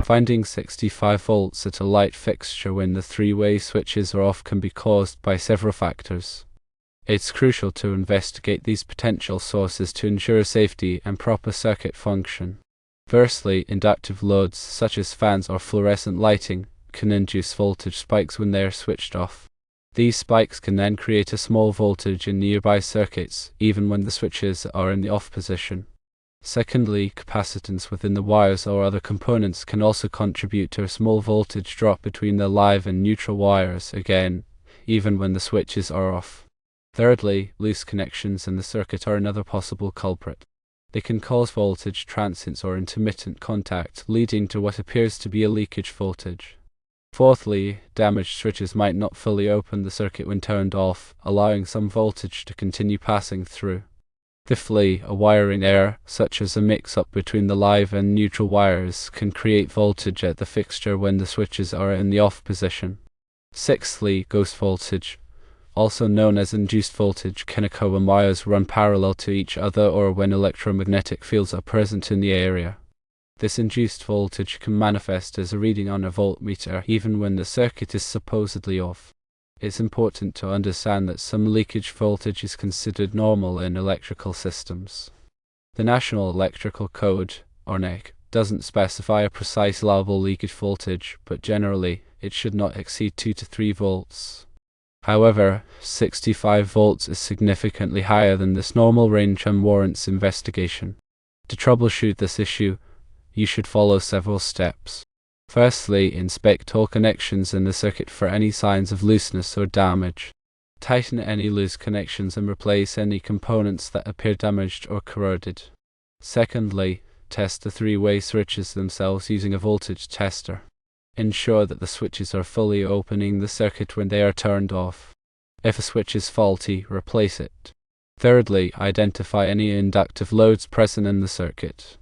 Finding 65 volts at a light fixture when the three-way switches are off can be caused by several factors. It's crucial to investigate these potential sources to ensure safety and proper circuit function. Firstly, inductive loads such as fans or fluorescent lighting can induce voltage spikes when they are switched off. These spikes can then create a small voltage in nearby circuits, even when the switches are in the off position. Secondly, capacitance within the wires or other components can also contribute to a small voltage drop between the live and neutral wires, again, even when the switches are off. Thirdly, loose connections in the circuit are another possible culprit. They can cause voltage transients or intermittent contact, leading to what appears to be a leakage voltage. Fourthly, damaged switches might not fully open the circuit when turned off, allowing some voltage to continue passing through. Fifthly, a wiring error, such as a mix-up between the live and neutral wires, can create voltage at the fixture when the switches are in the off position. Sixthly, ghost voltage, also known as induced voltage, can occur when wires run parallel to each other or when electromagnetic fields are present in the area. This induced voltage can manifest as a reading on a voltmeter even when the circuit is supposedly off. It's important to understand that some leakage voltage is considered normal in electrical systems. The National Electrical Code, or NEC, doesn't specify a precise allowable leakage voltage, but generally, it should not exceed 2 to 3 volts. However, 65 volts is significantly higher than this normal range and warrants investigation. To troubleshoot this issue, you should follow several steps. Firstly, inspect all connections in the circuit for any signs of looseness or damage. Tighten any loose connections and replace any components that appear damaged or corroded. Secondly, test the three-way switches themselves using a voltage tester. Ensure that the switches are fully opening the circuit when they are turned off. If a switch is faulty, replace it. Thirdly, identify any inductive loads present in the circuit.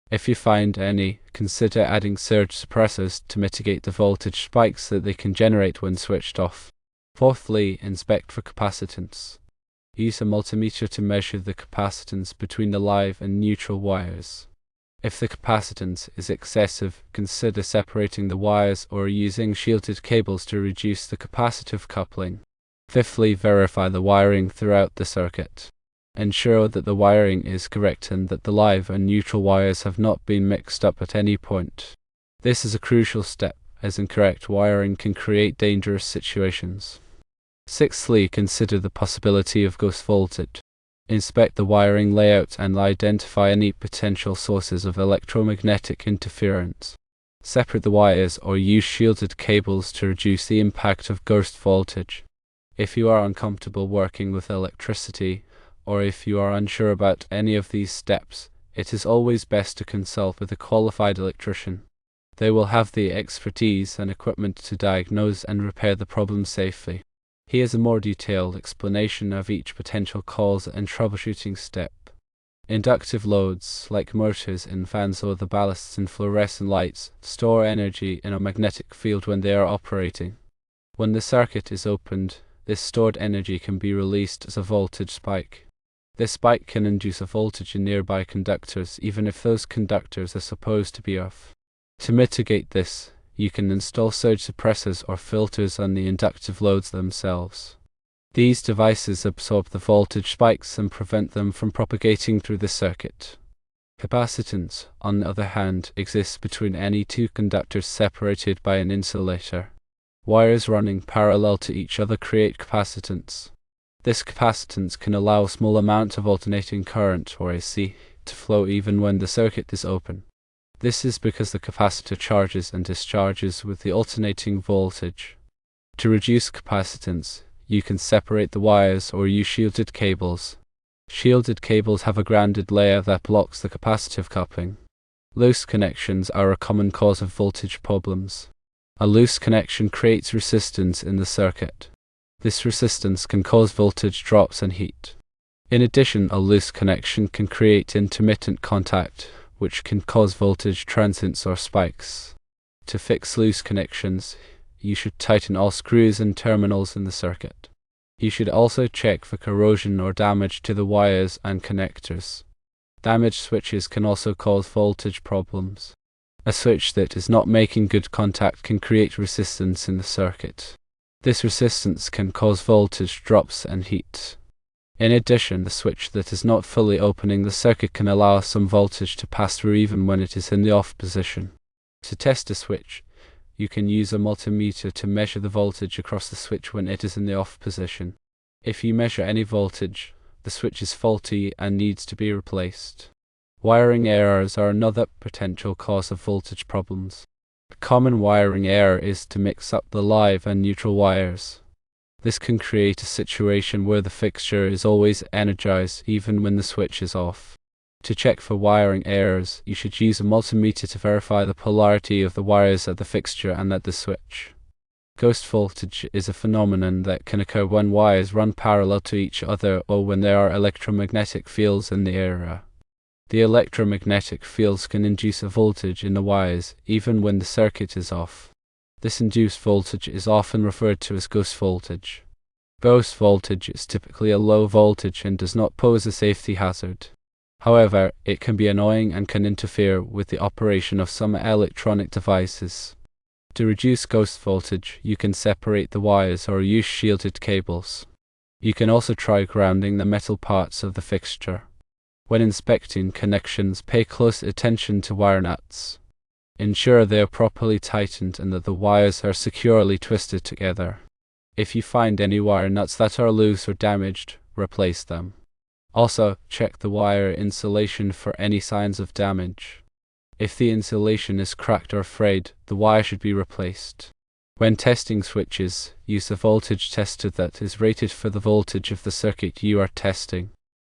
If you find any, consider adding surge suppressors to mitigate the voltage spikes that they can generate when switched off. Fourthly, inspect for capacitance. Use a multimeter to measure the capacitance between the live and neutral wires. If the capacitance is excessive, consider separating the wires or using shielded cables to reduce the capacitive coupling. Fifthly, verify the wiring throughout the circuit. Ensure that the wiring is correct and that the live and neutral wires have not been mixed up at any point. This is a crucial step, as incorrect wiring can create dangerous situations. Sixthly, consider the possibility of ghost voltage. Inspect the wiring layout and identify any potential sources of electromagnetic interference. Separate the wires or use shielded cables to reduce the impact of ghost voltage. If you are uncomfortable working with electricity, or if you are unsure about any of these steps, it is always best to consult with a qualified electrician. They will have the expertise and equipment to diagnose and repair the problem safely. Here's a more detailed explanation of each potential cause and troubleshooting step. Inductive loads, like motors in fans or the ballasts in fluorescent lights, store energy in a magnetic field when they are operating. When the circuit is opened, this stored energy can be released as a voltage spike. This spike can induce a voltage in nearby conductors, even if those conductors are supposed to be off. To mitigate this, you can install surge suppressors or filters on the inductive loads themselves. These devices absorb the voltage spikes and prevent them from propagating through the circuit. Capacitance, on the other hand, exists between any two conductors separated by an insulator. Wires running parallel to each other create capacitance. This capacitance can allow a small amount of alternating current, or AC, to flow even when the circuit is open. This is because the capacitor charges and discharges with the alternating voltage. To reduce capacitance, you can separate the wires or use shielded cables. Shielded cables have a grounded layer that blocks the capacitive coupling. Loose connections are a common cause of voltage problems. A loose connection creates resistance in the circuit. This resistance can cause voltage drops and heat. In addition, a loose connection can create intermittent contact, which can cause voltage transients or spikes. To fix loose connections, you should tighten all screws and terminals in the circuit. You should also check for corrosion or damage to the wires and connectors. Damaged switches can also cause voltage problems. A switch that is not making good contact can create resistance in the circuit. This resistance can cause voltage drops and heat. In addition, the switch that is not fully opening the circuit can allow some voltage to pass through even when it is in the off position. To test a switch, you can use a multimeter to measure the voltage across the switch when it is in the off position. If you measure any voltage, the switch is faulty and needs to be replaced. Wiring errors are another potential cause of voltage problems. A common wiring error is to mix up the live and neutral wires. This can create a situation where the fixture is always energized even when the switch is off. To check for wiring errors, you should use a multimeter to verify the polarity of the wires at the fixture and at the switch. Ghost voltage is a phenomenon that can occur when wires run parallel to each other or when there are electromagnetic fields in the area. The electromagnetic fields can induce a voltage in the wires even when the circuit is off. This induced voltage is often referred to as ghost voltage. Ghost voltage is typically a low voltage and does not pose a safety hazard. However, it can be annoying and can interfere with the operation of some electronic devices. To reduce ghost voltage, you can separate the wires or use shielded cables. You can also try grounding the metal parts of the fixture. When inspecting connections, pay close attention to wire nuts. Ensure they are properly tightened and that the wires are securely twisted together. If you find any wire nuts that are loose or damaged, replace them. Also, check the wire insulation for any signs of damage. If the insulation is cracked or frayed, the wire should be replaced. When testing switches, use a voltage tester that is rated for the voltage of the circuit you are testing.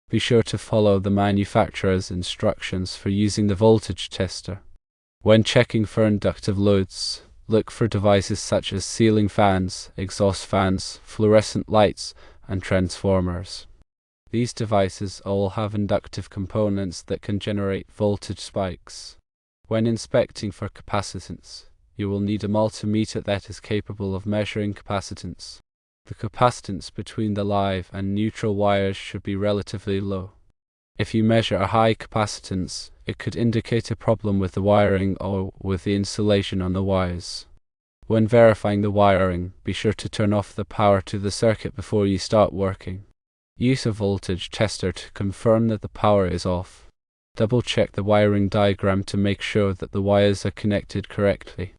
Be sure to follow the manufacturer's instructions for using the voltage tester. When checking for inductive loads, look for devices such as ceiling fans, exhaust fans, fluorescent lights, and transformers. These devices all have inductive components that can generate voltage spikes. When inspecting for capacitance, you will need a multimeter that is capable of measuring capacitance. The capacitance between the live and neutral wires should be relatively low. If you measure a high capacitance, it could indicate a problem with the wiring or with the insulation on the wires. When verifying the wiring, be sure to turn off the power to the circuit before you start working. Use a voltage tester to confirm that the power is off. Double-check the wiring diagram to make sure that the wires are connected correctly.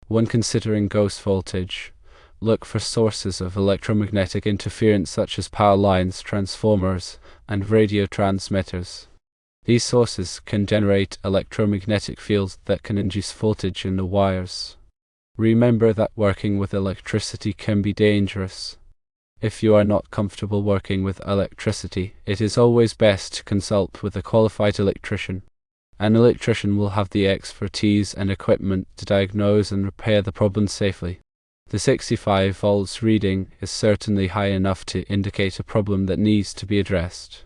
When considering ghost voltage, look for sources of electromagnetic interference such as power lines, transformers, and radio transmitters. These sources can generate electromagnetic fields that can induce voltage in the wires. Remember that working with electricity can be dangerous. If you are not comfortable working with electricity, it is always best to consult with a qualified electrician. An electrician will have the expertise and equipment to diagnose and repair the problem safely. The 65 volts reading is certainly high enough to indicate a problem that needs to be addressed.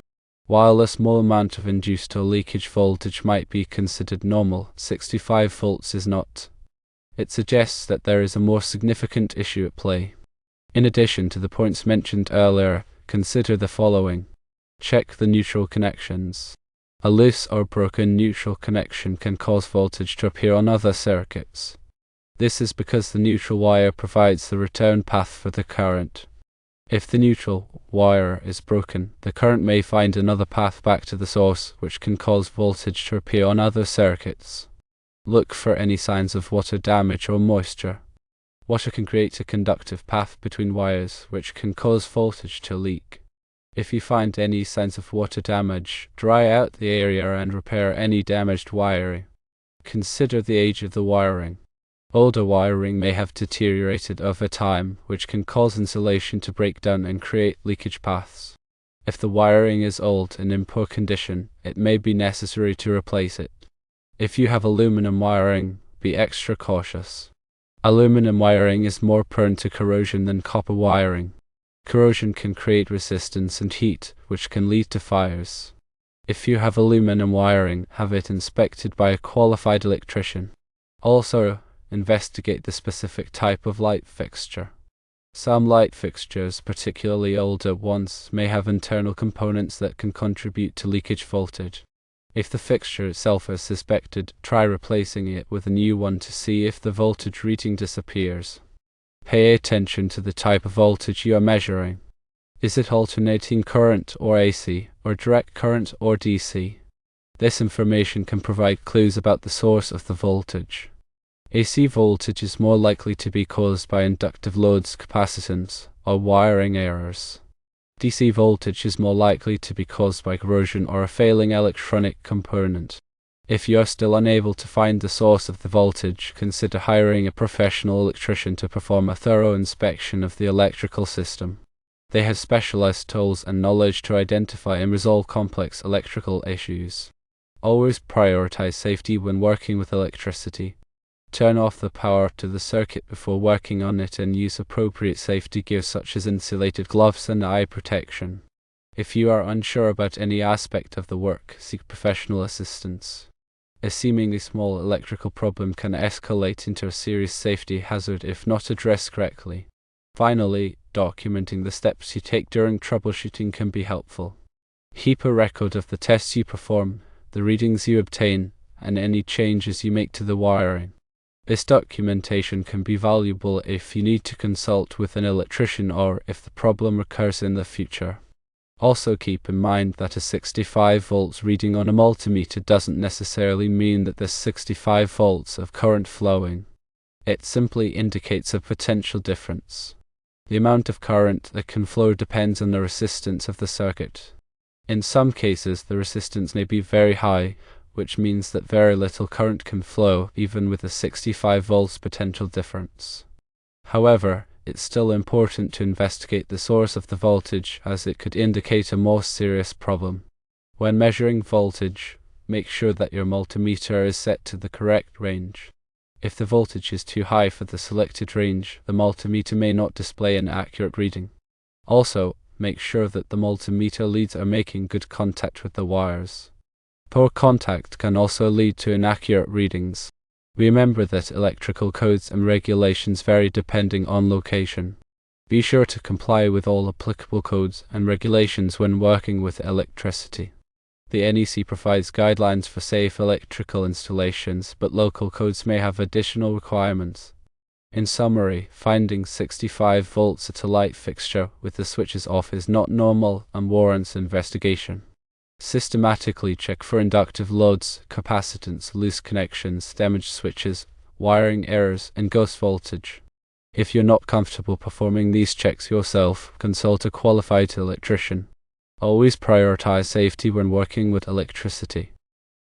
While a small amount of induced or leakage voltage might be considered normal, 65 volts is not. It suggests that there is a more significant issue at play. In addition to the points mentioned earlier, consider the following. Check the neutral connections. A loose or broken neutral connection can cause voltage to appear on other circuits. This is because the neutral wire provides the return path for the current. If the neutral wire is broken, the current may find another path back to the source, which can cause voltage to appear on other circuits. Look for any signs of water damage or moisture. Water can create a conductive path between wires, which can cause voltage to leak. If you find any signs of water damage, dry out the area and repair any damaged wiring. Consider the age of the wiring. Older wiring may have deteriorated over time, which can cause insulation to break down and create leakage paths. If the wiring is old and in poor condition, it may be necessary to replace it. If you have aluminum wiring, be extra cautious. Aluminum wiring is more prone to corrosion than copper wiring. Corrosion can create resistance and heat, which can lead to fires. If you have aluminum wiring, have it inspected by a qualified electrician. Also, investigate the specific type of light fixture. Some light fixtures, particularly older ones, may have internal components that can contribute to leakage voltage. If the fixture itself is suspected, try replacing it with a new one to see if the voltage reading disappears. Pay attention to the type of voltage you are measuring. Is it alternating current or AC, or direct current or DC? This information can provide clues about the source of the voltage. AC voltage is more likely to be caused by inductive loads, capacitance, or wiring errors. DC voltage is more likely to be caused by corrosion or a failing electronic component. If you are still unable to find the source of the voltage, consider hiring a professional electrician to perform a thorough inspection of the electrical system. They have specialized tools and knowledge to identify and resolve complex electrical issues. Always prioritize safety when working with electricity. Turn off the power to the circuit before working on it and use appropriate safety gear such as insulated gloves and eye protection. If you are unsure about any aspect of the work, seek professional assistance. A seemingly small electrical problem can escalate into a serious safety hazard if not addressed correctly. Finally, documenting the steps you take during troubleshooting can be helpful. Keep a record of the tests you perform, the readings you obtain, and any changes you make to the wiring. This documentation can be valuable if you need to consult with an electrician or if the problem recurs in the future. Also keep in mind that a 65 volts reading on a multimeter doesn't necessarily mean that there's 65 volts of current flowing. It simply indicates a potential difference. The amount of current that can flow depends on the resistance of the circuit. In some cases, the resistance may be very high, which means that very little current can flow, even with a 65 volts potential difference. However, it's still important to investigate the source of the voltage, as it could indicate a more serious problem. When measuring voltage, make sure that your multimeter is set to the correct range. If the voltage is too high for the selected range, the multimeter may not display an accurate reading. Also, make sure that the multimeter leads are making good contact with the wires. Poor contact can also lead to inaccurate readings. Remember that electrical codes and regulations vary depending on location. Be sure to comply with all applicable codes and regulations when working with electricity. The NEC provides guidelines for safe electrical installations, but local codes may have additional requirements. In summary, finding 65 volts at a light fixture with the switches off is not normal and warrants investigation. Systematically check for inductive loads, capacitance, loose connections, damaged switches, wiring errors, and ghost voltage. If you're not comfortable performing these checks yourself, consult a qualified electrician. Always prioritize safety when working with electricity.